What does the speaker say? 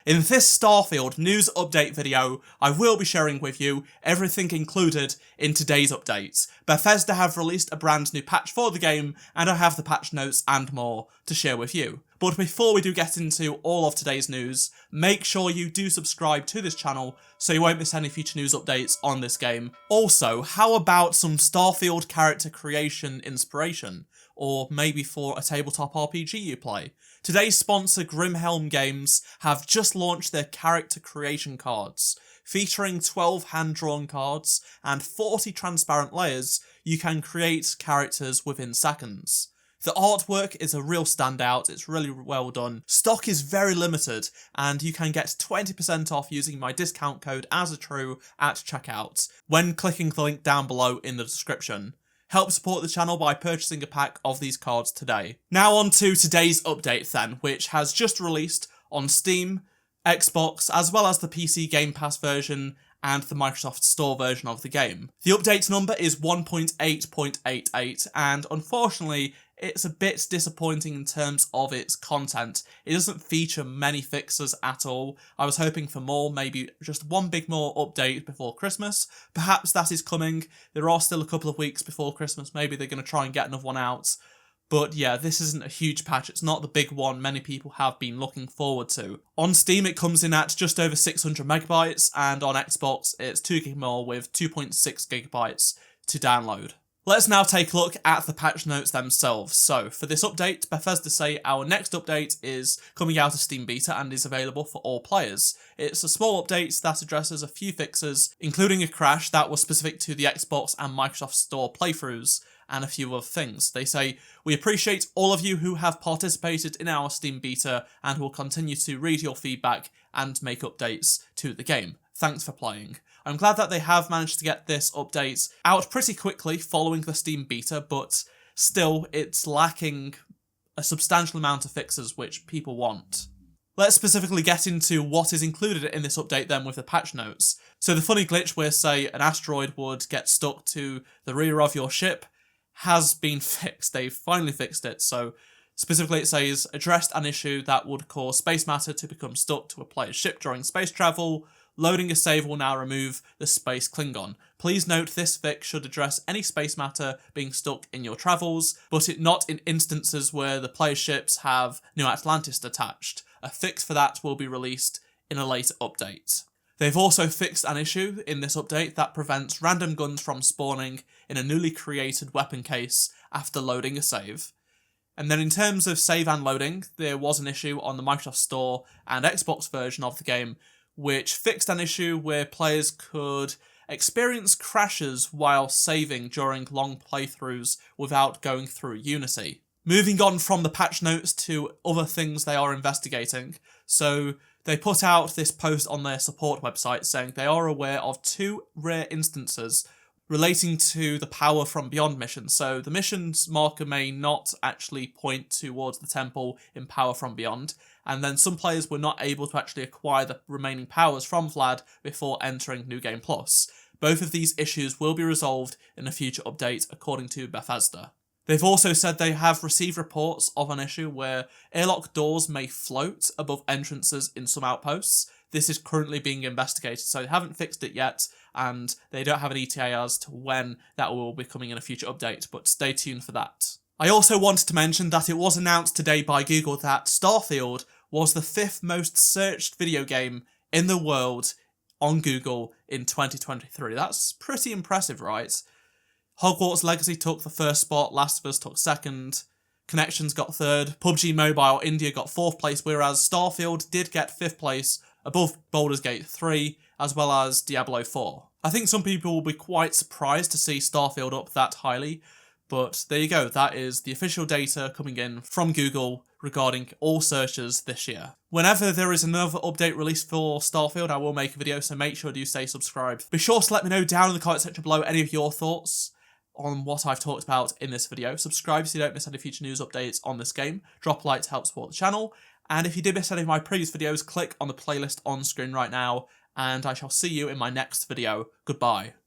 In this Starfield news update video, I will be sharing with you everything included in today's updates. Bethesda have released a brand new patch for the game, and I have the patch notes and more to share with you. But before we do get into all of today's news, make sure you do subscribe to this channel so you won't miss any future news updates on this game. Also, how about some Starfield character creation inspiration? Or maybe for a tabletop RPG you play. Today's sponsor, Grimhelm Games, have just launched their character creation cards. Featuring 12 hand-drawn cards and 40 transparent layers, you can create characters within seconds. The artwork is a real standout, it's really well done. Stock is very limited, and you can get 20% off using my discount code ASATRUE at checkout when clicking the link down below in the description. Help support the channel by purchasing a pack of these cards today. Now on to today's update then, which has just released on Steam, Xbox, as well as the PC Game Pass version and the Microsoft Store version of the game. The update number is 1.8.88, and unfortunately, it's a bit disappointing in terms of its content. It doesn't feature many fixes at all. I was hoping for more, maybe just one big more update before Christmas. Perhaps that is coming. There are still a couple of weeks before Christmas. Maybe they're going to try and get another one out. But yeah, this isn't a huge patch. It's not the big one many people have been looking forward to. On Steam, it comes in at just over 600 megabytes, and on Xbox, it's 2 gig more with 2.6 gigabytes to download. Let's now take a look at the patch notes themselves. So, for this update, Bethesda say our next update is coming out of Steam Beta and is available for all players. It's a small update that addresses a few fixes, including a crash that was specific to the Xbox and Microsoft Store playthroughs, and a few other things. They say, "We appreciate all of you who have participated in our Steam Beta and will continue to read your feedback and make updates to the game. Thanks for playing." I'm glad that they have managed to get this update out pretty quickly following the Steam Beta, but still, it's lacking a substantial amount of fixes which people want. Let's specifically get into what is included in this update then with the patch notes. So the funny glitch where, say, an asteroid would get stuck to the rear of your ship has been fixed. They've finally fixed it. So specifically it says, addressed an issue that would cause space matter to become stuck to a player's ship during space travel. Loading a save will now remove the space Klingon. Please note this fix should address any space matter being stuck in your travels, but not in instances where the player's ships have New Atlantis attached. A fix for that will be released in a later update. They've also fixed an issue in this update that prevents random guns from spawning in a newly created weapon case after loading a save. And then in terms of save and loading, there was an issue on the Microsoft Store and Xbox version of the game, which fixed an issue where players could experience crashes while saving during long playthroughs without going through Unity. Moving on from the patch notes to other things they are investigating. So they put out this post on their support website saying they are aware of 2 rare instances relating to the Power from Beyond mission. So the mission's marker may not actually point towards the temple in Power from Beyond, and then some players were not able to actually acquire the remaining powers from Vlad before entering New Game Plus. Both of these issues will be resolved in a future update, according to Bethesda. They've also said they have received reports of an issue where airlock doors may float above entrances in some outposts. This is currently being investigated, so they haven't fixed it yet, and they don't have an ETA as to when that will be coming in a future update, but stay tuned for that. I also wanted to mention that it was announced today by Google that Starfield was the 5th most searched video game in the world on Google in 2023. That's pretty impressive, right? Hogwarts Legacy took the first spot, Last of Us took second, Connections got third, PUBG Mobile India got 4th place, whereas Starfield did get 5th place above Baldur's Gate 3, as well as Diablo 4. I think some people will be quite surprised to see Starfield up that highly, but there you go, that is the official data coming in from Google regarding all searches this year. Whenever there is another update released for Starfield, I will make a video, so make sure you stay subscribed. Be sure to let me know down in the comment section below any of your thoughts on what I've talked about in this video. Subscribe so you don't miss any future news updates on this game. Drop a like to help support the channel. And if you did miss any of my previous videos, click on the playlist on screen right now, and I shall see you in my next video. Goodbye.